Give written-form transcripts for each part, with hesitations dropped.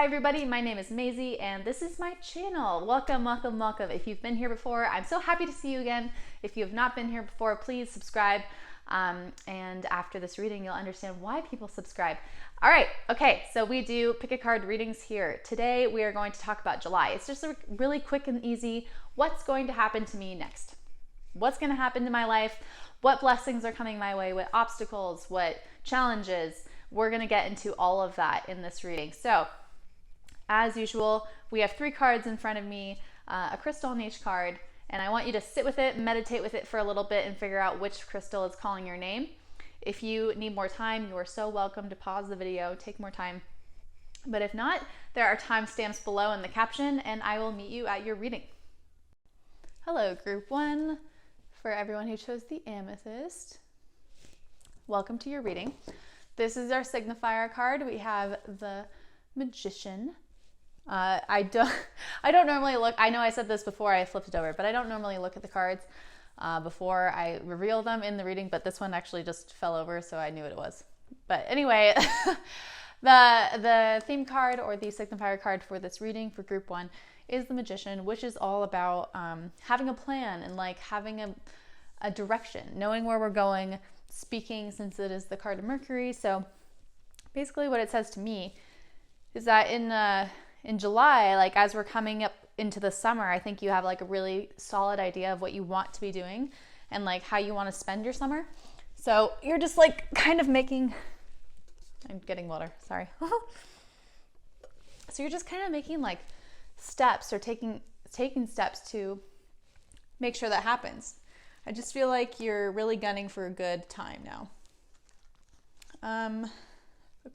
Hi everybody, my name is Maisy and this is my channel. Welcome, welcome, welcome. If you've been here before, I'm so happy to see you again. If you have not been here before, please subscribe. And after this reading, you'll understand why people subscribe. All right, okay, so we do pick a card readings here. Today we are going to talk about July. It's just a really quick and easy, what's going to happen to me next? What's going to happen to my life? What blessings are coming my way? What obstacles? What challenges? We're going to get into all of that in this reading. So, as usual, we have 3 cards in front of me, a crystal on each card, and I want you to sit with it, meditate with it for a little bit, and figure out which crystal is calling your name. If you need more time, you are so welcome to pause the video, take more time. But if not, there are timestamps below in the caption, and I will meet you at your reading. Hello, Group 1. For everyone who chose the amethyst, welcome to your reading. This is our signifier card. We have the Magician. I don't normally look, I know I said this before I flipped it over, but I don't normally look at the cards before I reveal them in the reading, but this one actually just fell over, so I knew what it was. But anyway, the theme card or the signifier card for this reading for Group 1 is the Magician, which is all about having a plan and like having a direction, knowing where we're going, speaking, since it is the card of Mercury. So basically what it says to me is that in July, like as we're coming up into the summer, I think you have like a really solid idea of what you want to be doing and like how you want to spend your summer. So you're just like kind of making, I'm getting water, sorry. So you're just kind of making like steps or taking steps to make sure that happens. I just feel like you're really gunning for a good time now.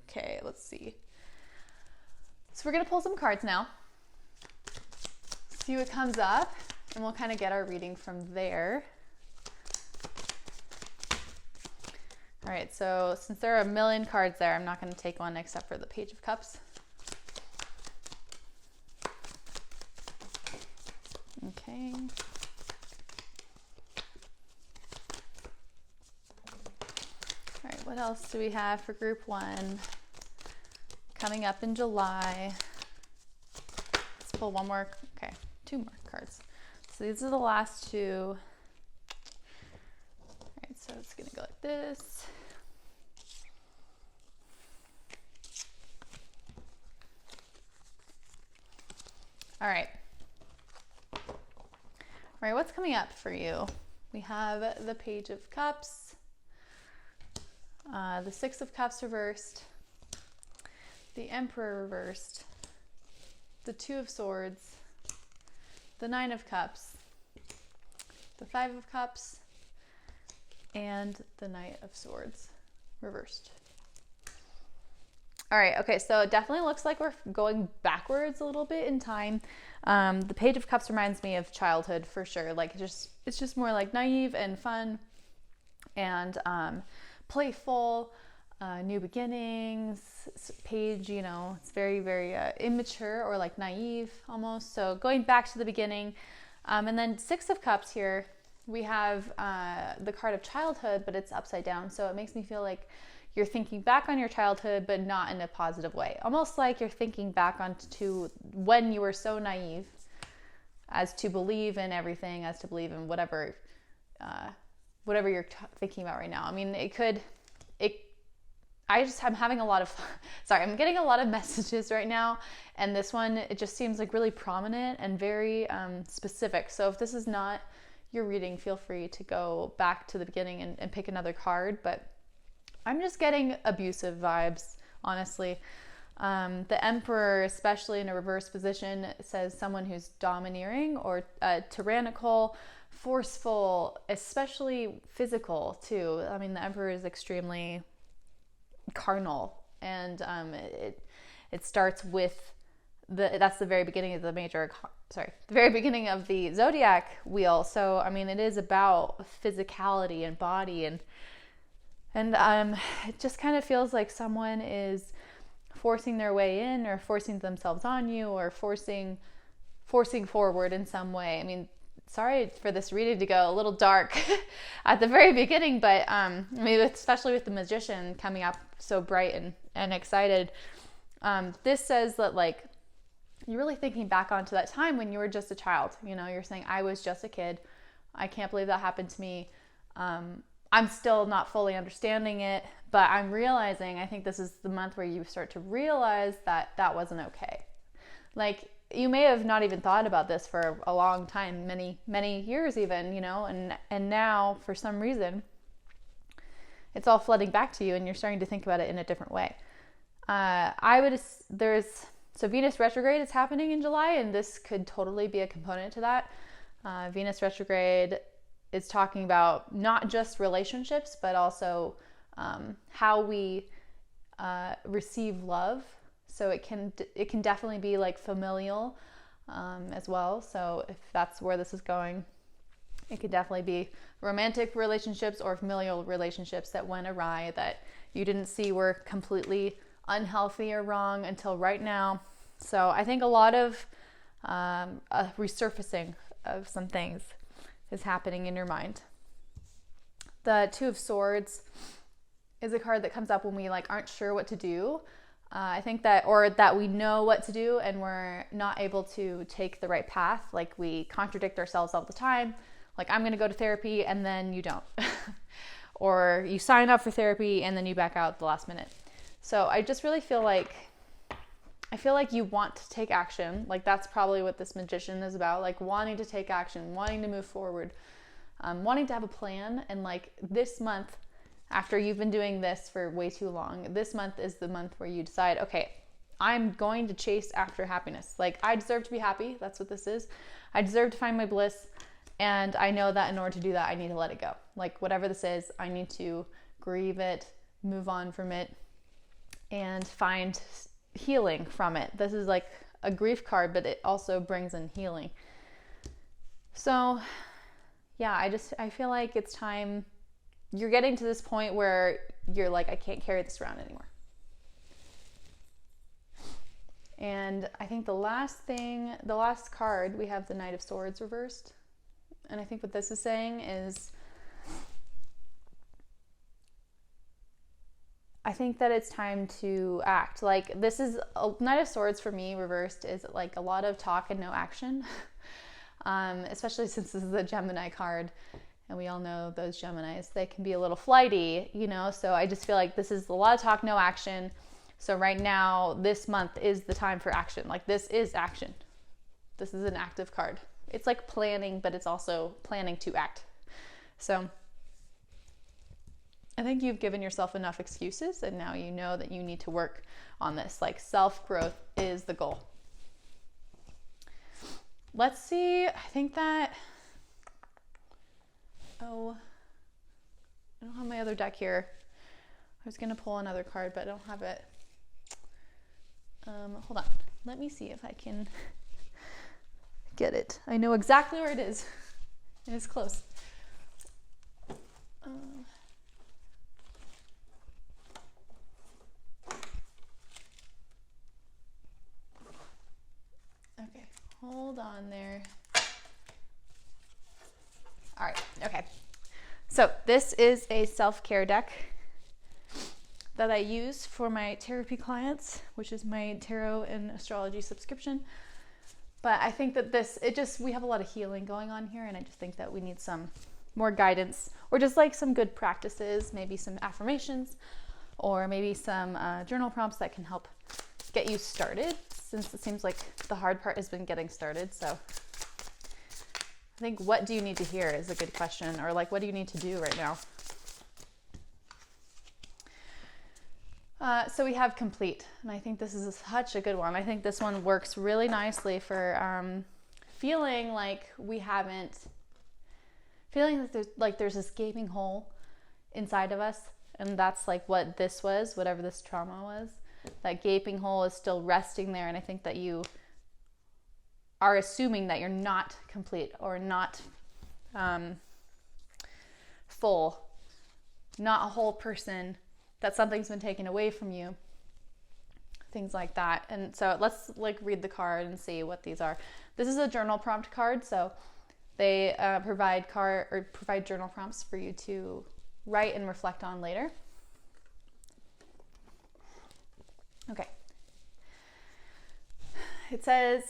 Okay, let's see. So we're going to pull some cards now, see what comes up, and we'll kind of get our reading from there. All right, so since there are a million cards there, I'm not going to take one except for the Page of Cups. Okay. All right, what else do we have for Group 1? Coming up in July. Let's pull one more, okay, 2 more cards. So these are the last 2. All right, so it's gonna go like this. All right. All right, what's coming up for you? We have the Page of Cups, the 6 of Cups reversed, the Emperor reversed, the 2 of Swords, the 9 of Cups, the 5 of Cups, and the Knight of Swords reversed. All right, okay, so it definitely looks like we're going backwards a little bit in time. The Page of Cups reminds me of childhood for sure. Like it's just more like naive and fun and playful. New beginnings. Page, you know, it's very, very immature or like naive almost. So going back to the beginning. And then 6 of Cups here, we have the card of childhood, but it's upside down. So it makes me feel like you're thinking back on your childhood, but not in a positive way. Almost like you're thinking back on to when you were so naive as to believe in everything, as to believe in whatever you're thinking about right now. I mean, I'm having a lot of, I'm getting a lot of messages right now. And this one, it just seems like really prominent and very specific. So if this is not your reading, feel free to go back to the beginning and pick another card. But I'm just getting abusive vibes, honestly. The Emperor, especially in a reverse position, says someone who's domineering or tyrannical, forceful, especially physical too. I mean, the Emperor is extremely carnal, and it starts with that's the very beginning of the very beginning of the zodiac wheel. So I mean, it is about physicality and body, and it just kind of feels like someone is forcing their way in or forcing themselves on you or forcing forward in some way. I mean, sorry for this reading to go a little dark at the very beginning, but I mean, especially with the Magician coming up so bright and excited, This says that like you're really thinking back onto that time when you were just a child. You know, you're saying, I was just a kid. I can't believe that happened to me. I'm still not fully understanding it, but I'm realizing, I think this is the month where you start to realize that that wasn't okay. Like, you may have not even thought about this for a long time, many years even, you know, and now for some reason it's all flooding back to you and you're starting to think about it in a different way. So Venus retrograde is happening in July, and this could totally be a component to that. Venus retrograde is talking about not just relationships, but also how we receive love. So it can definitely be like familial as well. So if that's where this is going, it could definitely be romantic relationships or familial relationships that went awry, that you didn't see were completely unhealthy or wrong until right now. So I think a lot of a resurfacing of some things is happening in your mind. The Two of Swords is a card that comes up when we like aren't sure what to do. I think that, or that we know what to do and we're not able to take the right path. Like we contradict ourselves all the time. Like, I'm going to go to therapy, and then you don't. Or you sign up for therapy and then you back out at the last minute. So I just really feel like you want to take action. Like, that's probably what this Magician is about. Like, wanting to take action, wanting to move forward, wanting to have a plan. And like this month, after you've been doing this for way too long, this month is the month where you decide, okay, I'm going to chase after happiness. Like, I deserve to be happy. That's what this is. I deserve to find my bliss. And I know that in order to do that, I need to let it go. Like, whatever this is, I need to grieve it, move on from it, and find healing from it. This is like a grief card, but it also brings in healing. So yeah, I feel like it's time. You're getting to this point where you're like, I can't carry this around anymore. And I think the last card, we have the Knight of Swords reversed. And I think what this is saying is, I think that it's time to act. Like, this is Knight of Swords for me reversed is like a lot of talk and no action. Especially since this is a Gemini card, and we all know those Geminis, they can be a little flighty, you know. So I just feel like this is a lot of talk, no action. So right now, this month is the time for action. Like, this is action. This is an active card. It's like planning, but it's also planning to act. So I think you've given yourself enough excuses, and now you know that you need to work on this. Like, self-growth is the goal. Let's see. I think that, I don't have my other deck here. I was going to pull another card, but I don't have it. Hold on. Let me see if I can get it. I know exactly where it is. And it's close. Okay, hold on there. All right, okay. So this is a self-care deck that I use for my TAROTPY clients, which is my tarot and astrology subscription. But I think that we have a lot of healing going on here, and I just think that we need some more guidance, or just like some good practices, maybe some affirmations, or maybe some journal prompts that can help get you started, since it seems like the hard part has been getting started. So I think, what do you need to hear is a good question, or like, what do you need to do right now? So we have complete, and I think this is such a good one. I think this one works really nicely for feeling like there's this gaping hole inside of us, and that's like what this was, whatever this trauma was. That gaping hole is still resting there, and I think that you are assuming that you're not complete, or not full, not a whole person, that something's been taken away from you, things like that. And so let's like read the card and see what these are. This is a journal prompt card, so they provide journal prompts for you to write and reflect on later. Okay, It says,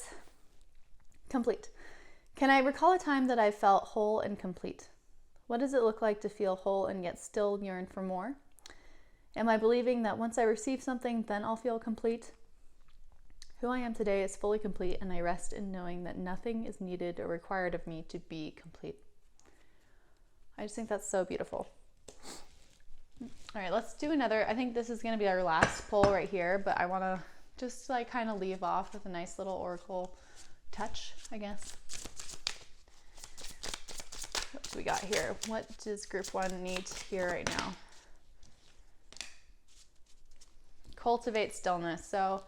complete. Can I recall a time that I felt whole and complete? What does it look like to feel whole and yet still yearn for more? Am I believing that once I receive something, then I'll feel complete? Who I am today is fully complete, and I rest in knowing that nothing is needed or required of me to be complete. I just think that's so beautiful. All right, let's do another. I think this is going to be our last pull right here, but I want to just like kind of leave off with a nice little oracle touch, I guess. What do we got here? What does group 1 need to hear right now? Cultivate stillness. So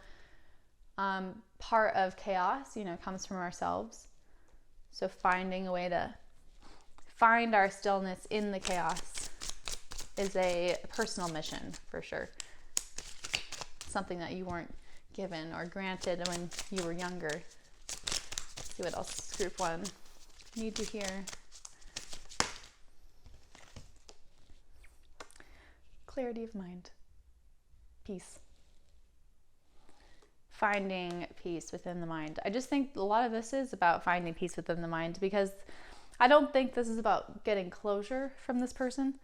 part of chaos, comes from ourselves. So finding a way to find our stillness in the chaos is a personal mission for sure. Something that you weren't given or granted when you were younger. Let's see what else group 1 need to hear. Clarity of mind. Peace. Finding peace within the mind. I just think a lot of this is about finding peace within the mind, because I don't think this is about getting closure from this person.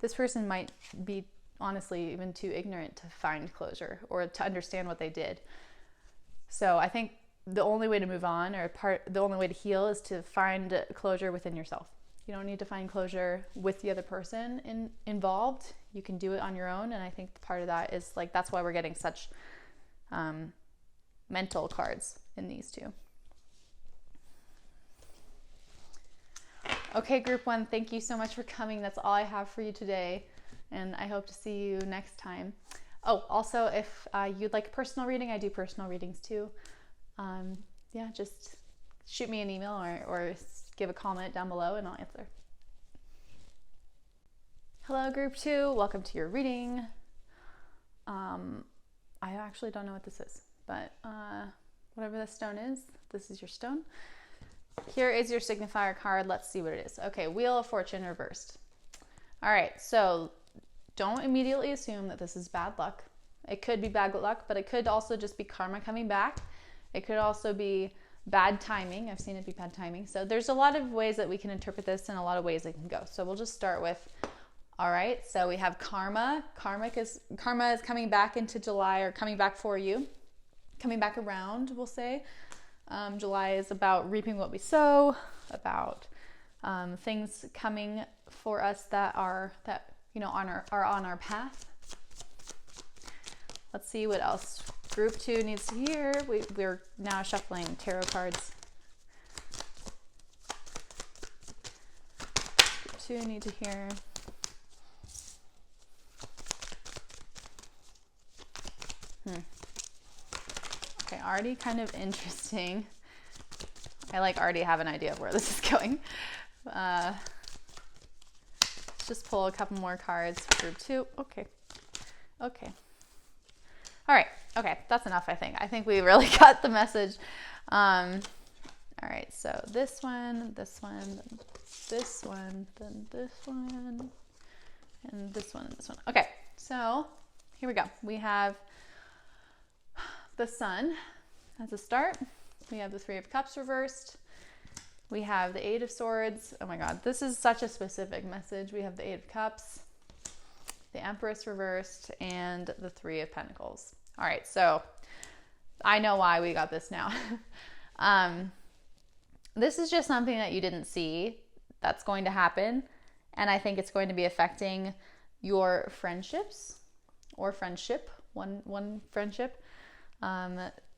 This person might be honestly even too ignorant to find closure or to understand what they did. So I think the only way to move on, or the only way to heal, is to find closure within yourself. You don't need to find closure with the other person involved. You can do it on your own. And I think part of that is like, that's why we're getting such mental cards in these two. Okay, group 1, thank you so much for coming. That's all I have for you today, and I hope to see you next time. Oh, also, if you'd like a personal reading, I do personal readings too. Just shoot me an email or give a comment down below and I'll answer. Hello, group 2. Welcome to your reading. I actually don't know what this is, but whatever this stone is, this is your stone. Here is your signifier card. Let's see what it is. Okay, Wheel of Fortune reversed. All right, so don't immediately assume that this is bad luck. It could be bad luck, but it could also just be karma coming back. It could also be bad timing. I've seen it be bad timing. So there's a lot of ways that we can interpret this, and a lot of ways it can go. So we'll just start with, all right, so we have karma. Karma is coming back into July, or coming back for you. Coming back around, we'll say. July is about reaping what we sow, about things coming for us that are on our path. Let's see what else group 2 needs to hear. We're now shuffling tarot cards. Group 2 need to hear. Okay, already kind of interesting. I already have an idea of where this is going. Let's just pull a couple more cards for group 2. Okay. All right. Okay, that's enough, I think. I think we really got the message. All right, so this one, then this one, then this one, and this one, and this one. Okay, so here we go. We have the Sun as a start. We have the Three of Cups reversed. We have the Eight of Swords. Oh my God, this is such a specific message. We have the Eight of Cups, the Empress reversed, and the Three of Pentacles. All right, so I know why we got this now. This is just something that you didn't see that's going to happen, and I think it's going to be affecting your friendships or friendship, one friendship.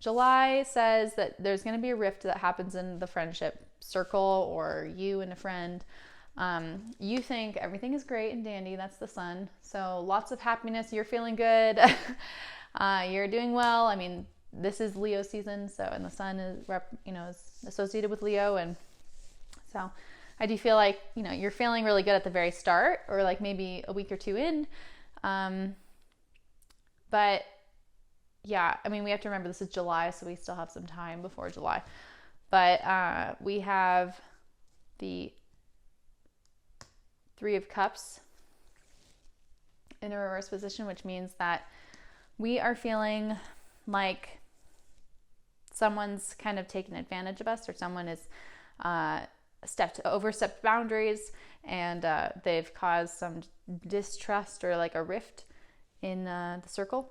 July says that there's going to be a rift that happens in the friendship circle, or you and a friend. You think everything is great and dandy. That's the Sun. So lots of happiness. You're feeling good. You're doing well. I mean, this is Leo season. So, and the Sun is, is associated with Leo. And so I do feel like, you're feeling really good at the very start, or like maybe a week or two in. But yeah, I mean, we have to remember this is July, so we still have some time before July. But we have the Three of Cups in a reverse position, which means that we are feeling like someone's kind of taken advantage of us, or someone is overstepped boundaries, and they've caused some distrust or like a rift in the circle.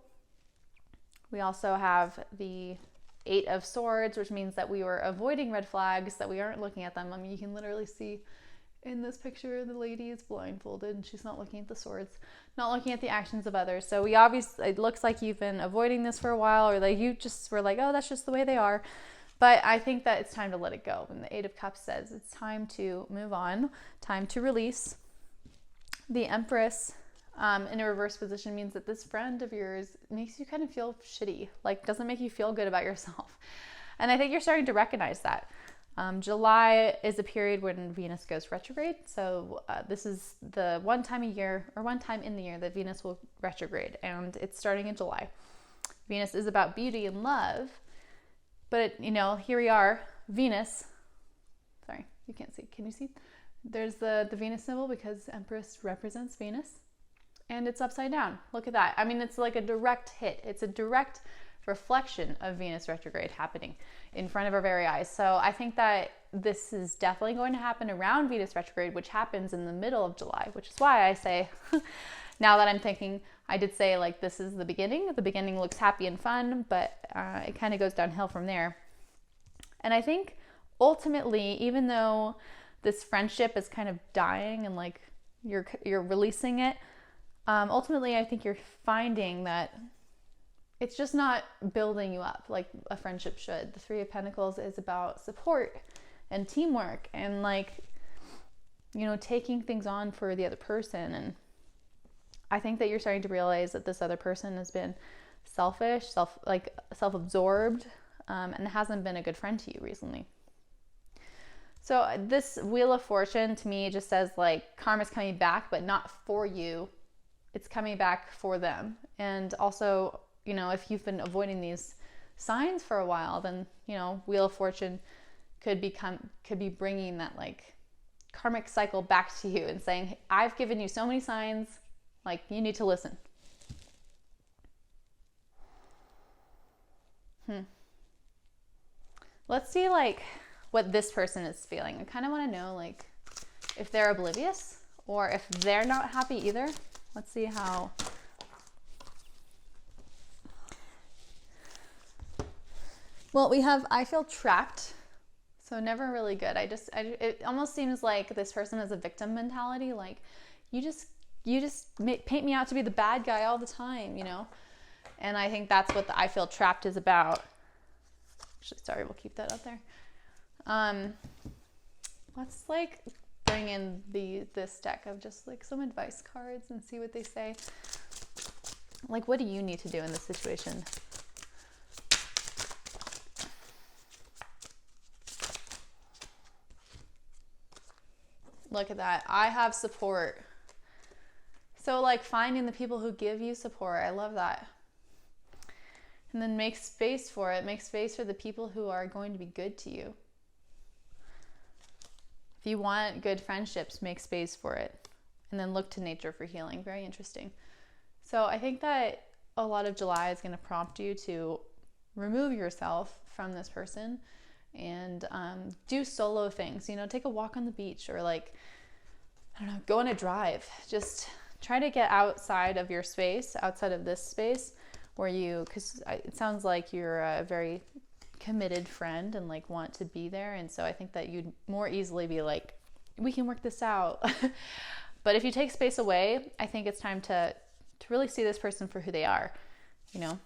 We also have the 8 of Swords, which means that we were avoiding red flags, that we aren't looking at them. I mean, you can literally see in this picture, the lady is blindfolded and she's not looking at the swords, not looking at the actions of others. So we obviously, it looks like you've been avoiding this for a while, or like you just were like, oh, that's just the way they are. But I think that it's time to let it go. And the 8 of Cups says it's time to move on, time to release. The Empress in a reverse position means that this friend of yours makes you kind of feel shitty, like doesn't make you feel good about yourself. And I think you're starting to recognize that. July is a period when Venus goes retrograde. So this is the one time a year, or one time in the year, that Venus will retrograde. And it's starting in July. Venus is about beauty and love. But, you know, here we are, Venus. Sorry, you can't see. Can you see? There's the Venus symbol because Empress represents Venus. And it's upside down. Look at that. I mean, it's like a direct hit. It's a direct reflection of Venus retrograde happening in front of our very eyes. So I think that this is definitely going to happen around Venus retrograde, which happens in the middle of July, which is why I say, now that I'm thinking, I did say like this is the beginning. The beginning looks happy and fun, but it kind of goes downhill from there. And I think ultimately, even though this friendship is kind of dying and like you're releasing it, ultimately I think you're finding that it's just not building you up like a friendship should. The 3 of Pentacles is about support and teamwork and like, you know, taking things on for the other person. And I think that you're starting to realize that this other person has been selfish, self-absorbed, and hasn't been a good friend to you recently. So this Wheel of Fortune to me just says like karma's coming back, but not for you. It's coming back for them. And also, you know, if you've been avoiding these signs for a while, then, you know, Wheel of Fortune could be bringing that like karmic cycle back to you and saying, hey, I've given you so many signs, like you need to listen. Let's see like what this person is feeling. I kind of want to know like if they're oblivious or if they're not happy either. Let's see how. Well, we have, I feel trapped. So never really good. It almost seems like this person has a victim mentality. Like you just paint me out to be the bad guy all the time, you know? And I think that's what the I feel trapped is about. Actually, sorry, we'll keep that up there. Let's like bring in this deck of just like some advice cards and see what they say. Like, what do you need to do in this situation? Look at that. I have support. So like finding the people who give you support. I love that. And then make space for it. Make space for the people who are going to be good to you. If you want good friendships, make space for it. And then look to nature for healing. Very interesting. So I think that a lot of July is going to prompt you to remove yourself from this person and do solo things. You know, take a walk on the beach or like, I don't know, go on a drive. Just try to get outside of your space, outside of this space where because it sounds like you're a very committed friend and like want to be there. And so I think that you'd more easily be like, we can work this out. But if you take space away, I think it's time to really see this person for who they are, you know?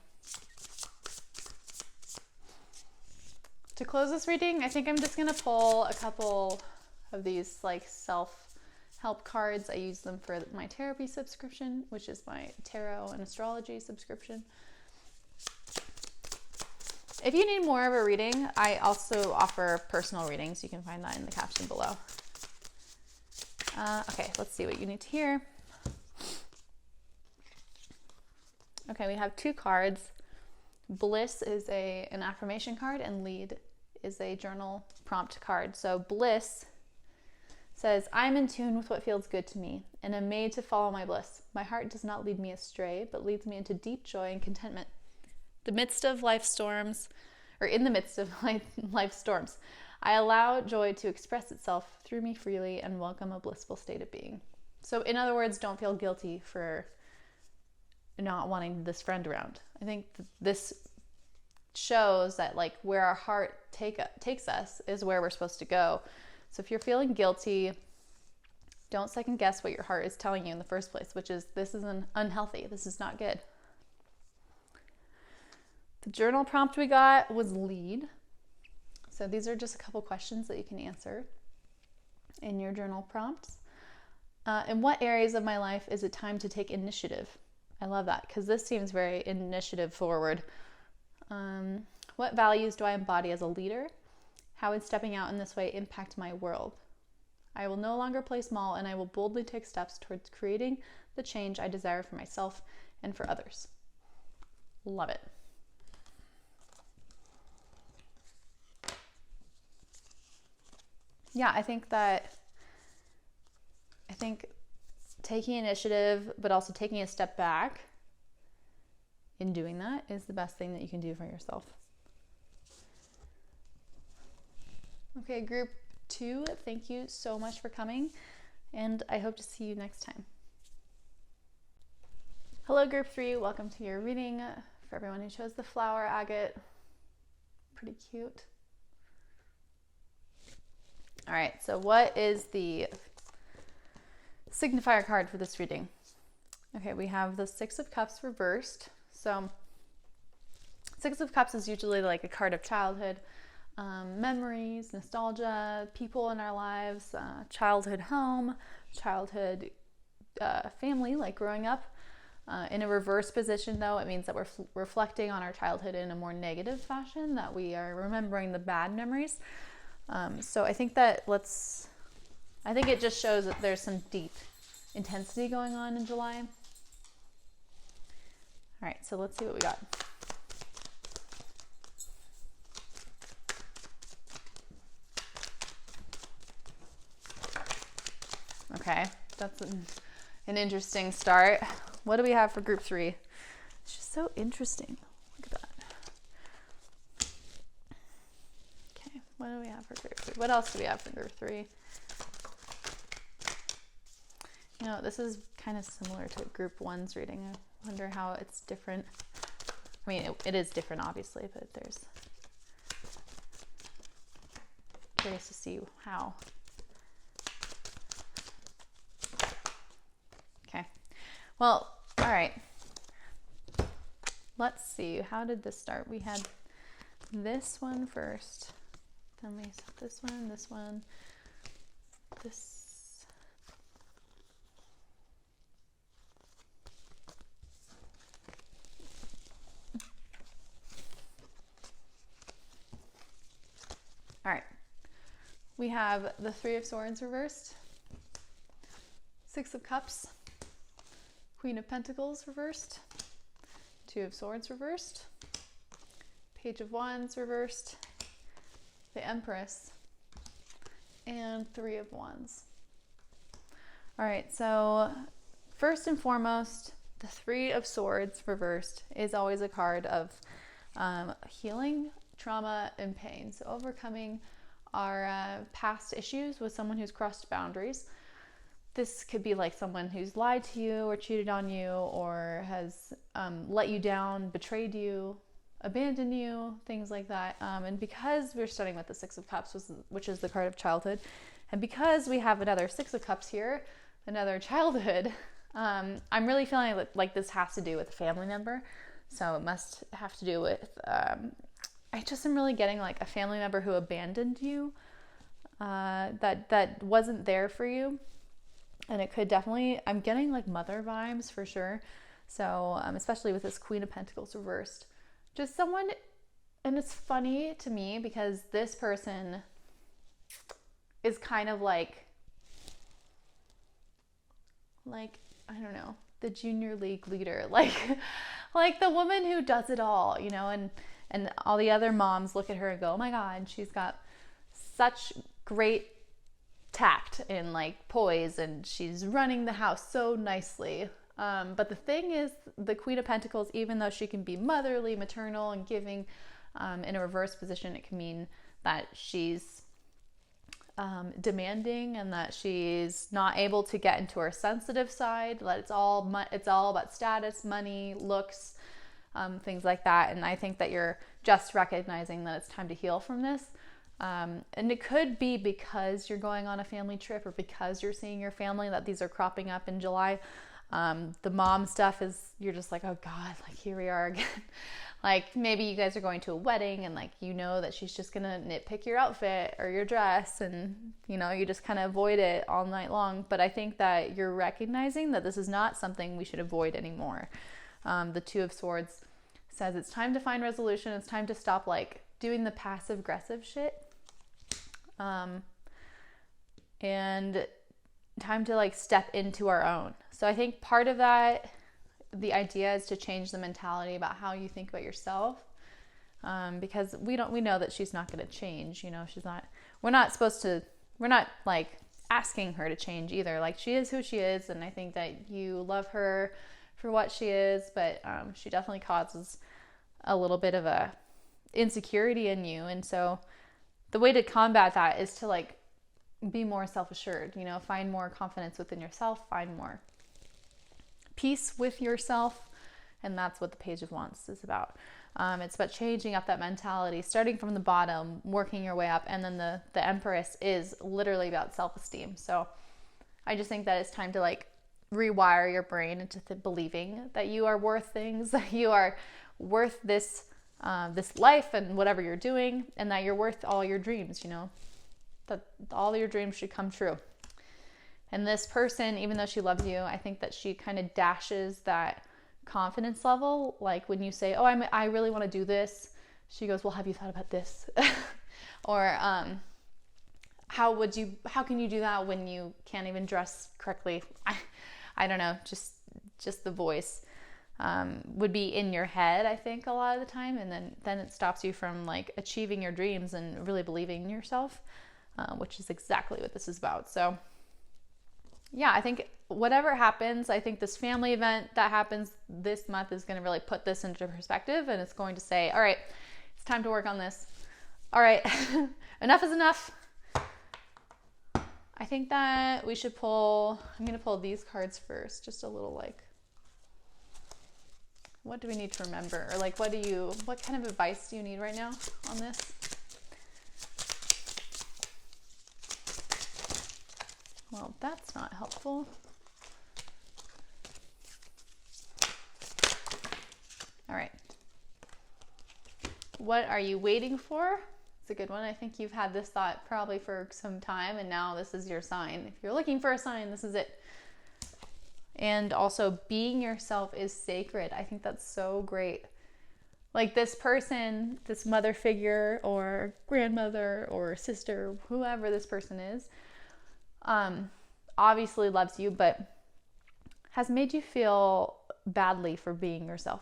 To close this reading, I think I'm just going to pull a couple of these like self-help cards. I use them for my TAROTPY subscription, which is my tarot and astrology subscription. If you need more of a reading, I also offer personal readings. You can find that in the caption below. Okay, let's see what you need to hear. Okay, we have 2 cards. Bliss is an affirmation card and Lead is a journal prompt card. So Bliss says, I'm in tune with what feels good to me and am made to follow my bliss. My heart does not lead me astray, but leads me into deep joy and contentment. The midst of life's storms, or in the midst of life's storms. I allow joy to express itself through me freely and welcome a blissful state of being. So in other words, don't feel guilty for not wanting this friend around. I think this shows that like where our heart takes us is where we're supposed to go. So if you're feeling guilty, don't second guess what your heart is telling you in the first place, which is this is unhealthy. This is not good. The journal prompt we got was lead. So these are just a couple questions that you can answer in your journal prompts. In what areas of my life is it time to take initiative? I love that because this seems very initiative forward. What values do I embody as a leader? How would stepping out in this way impact my world? I will no longer play small, and I will boldly take steps towards creating the change I desire for myself and for others. Love it. Yeah, I think taking initiative, but also taking a step back in doing that is the best thing that you can do for yourself. Okay, group 2, thank you so much for coming, and I hope to see you next time. Hello, group 3, welcome to your reading. For everyone who chose the flower agate, pretty cute. All right, so what is the signifier card for this reading? Okay, we have the Six of Cups reversed. So Six of Cups is usually like a card of childhood, memories, nostalgia, people in our lives, childhood home, childhood family, like growing up. In a reverse position, though, it means that we're reflecting on our childhood in a more negative fashion, that we are remembering the bad memories. So I think it just shows that there's some deep intensity going on in July. All right, so let's see what we got. Okay, that's an interesting start. What do we have for group 3? It's just so interesting. Look at that. Okay, what do we have for group 3? What else do we have for group 3? You know, this is kind of similar to group 1's reading. I wonder how it's different. I mean, it is different, obviously, but there's... Curious to see how. Okay. Well, all right. Let's see. How did this start? We had this one first. Then we set this one, this. All right. We have the Three of Swords reversed, Six of Cups, Queen of Pentacles reversed, Two of Swords reversed, Page of Wands reversed, the Empress, and Three of Wands. All right, so first and foremost, the Three of Swords reversed is always a card of healing, trauma, and pain. So overcoming our past issues with someone who's crossed boundaries. This could be like someone who's lied to you or cheated on you or has let you down, betrayed you, abandoned you, things like that. And because we're starting with the Six of Cups, which is the card of childhood, and because we have another Six of Cups here, another childhood, I'm really feeling like this has to do with a family member. So it must have to do with, I just am really getting like a family member who abandoned you, that wasn't there for you. And it could definitely, I'm getting like mother vibes for sure. So especially with this Queen of Pentacles reversed, just someone, and it's funny to me because this person is kind of like, I don't know, the junior league leader, like the woman who does it all, you know, and all the other moms look at her and go, oh my God, she's got such great tact and like poise, and she's running the house so nicely. But the thing is, the Queen of Pentacles, even though she can be motherly, maternal, and giving, In a reverse position, it can mean that she's demanding and that she's not able to get into her sensitive side, that it's all about status, money, looks, things like that. And I think that you're just recognizing that it's time to heal from this. And it could be because you're going on a family trip or because you're seeing your family that these are cropping up in July. The mom stuff is, you're just like, oh God, like here we are again. Like maybe you guys are going to a wedding and like, you know that she's just going to nitpick your outfit or your dress and, you know, you just kind of avoid it all night long. But I think that you're recognizing that this is not something we should avoid anymore. The Two of Swords says it's time to find resolution. It's time to stop like doing the passive aggressive shit. And time to like step into our own. So I think part of that, the idea is to change the mentality about how you think about yourself. Because we know that she's not going to change, you know, we're not like asking her to change either. Like she is who she is. And I think that you love her for what she is, but, she definitely causes a little bit of a insecurity in you. And so the way to combat that is to like be more self-assured, you know, find more confidence within yourself, find more peace with yourself. And that's what the Page of Wands is about. It's about changing up that mentality, starting from the bottom, working your way up. And then the Empress is literally about self-esteem. So I just think that it's time to like rewire your brain into believing that you are worth things, that you are worth this life and whatever you're doing, and that you're worth all your dreams, you know, that all your dreams should come true. And this person, even though she loves you, I think that she kind of dashes that confidence level. Like when you say, oh, I really want to do this, she goes, well, have you thought about this? Or how can you do that when you can't even dress correctly? I don't know, just the voice would be in your head, I think, a lot of the time. And then it stops you from like achieving your dreams and really believing in yourself, which is exactly what this is about. So yeah, I think whatever happens, I think this family event that happens this month is going to really put this into perspective, and it's going to say, all right, it's time to work on this. All right, enough is enough. I think that we should I'm going to pull these cards first, just a little like, what do we need to remember? Or like, what kind of advice do you need right now on this? Well, that's not helpful. All right. What are you waiting for? It's a good one. I think you've had this thought probably for some time, and now this is your sign. If you're looking for a sign, this is it. And also, being yourself is sacred. I think that's so great. Like this person, this mother figure or grandmother or sister, whoever this person is, obviously loves you, but has made you feel badly for being yourself.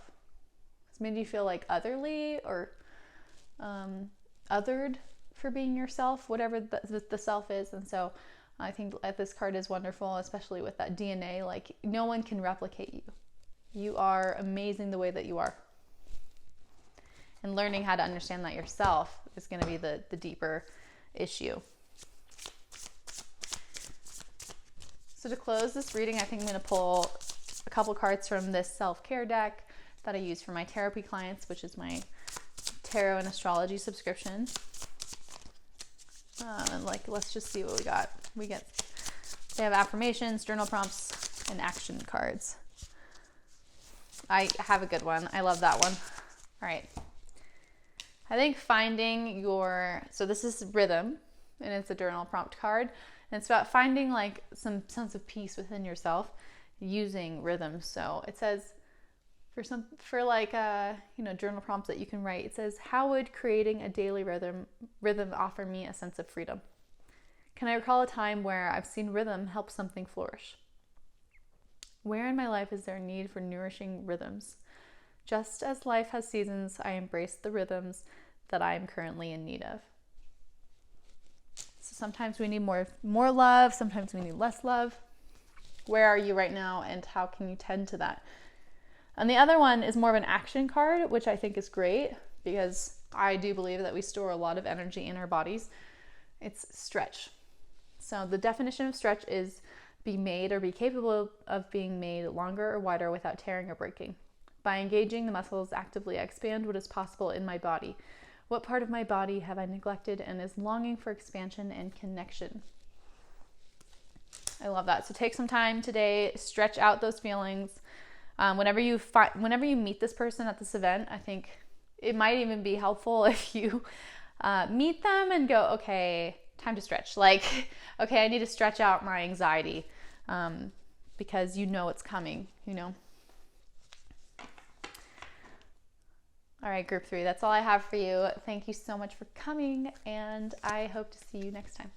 Has made you feel like otherly or othered for being yourself, whatever the self is. And so I think this card is wonderful, especially with that DNA. Like no one can replicate you. You are amazing the way that you are. And learning how to understand that yourself is going to be the deeper issue. So to close this reading, I think I'm going to pull a couple cards from this self-care deck that I use for my TAROTPY clients, which is my tarot and astrology subscription. And like, let's just see what we got. They have affirmations, journal prompts, and action cards. I have a good one. I love that one. All right. I think finding so this is rhythm, and it's a journal prompt card. And it's about finding like some sense of peace within yourself using rhythm. So it says for journal prompts that you can write, it says, how would creating a daily rhythm offer me a sense of freedom? Can I recall a time where I've seen rhythm help something flourish? Where in my life is there a need for nourishing rhythms? Just as life has seasons, I embrace the rhythms that I am currently in need of. So sometimes we need more love, sometimes we need less love. Where are you right now, and how can you tend to that? And the other one is more of an action card, which I think is great because I do believe that we store a lot of energy in our bodies. It's stretch. So the definition of stretch is be made or be capable of being made longer or wider without tearing or breaking. By engaging the muscles actively, I expand what is possible in my body. What part of my body have I neglected and is longing for expansion and connection? I love that. So take some time today, stretch out those feelings. Whenever you meet this person at this event, I think it might even be helpful if you meet them and go, okay, time to stretch. Like, okay, I need to stretch out my anxiety because you know it's coming, you know. All right, group 3, that's all I have for you. Thank you so much for coming, and I hope to see you next time.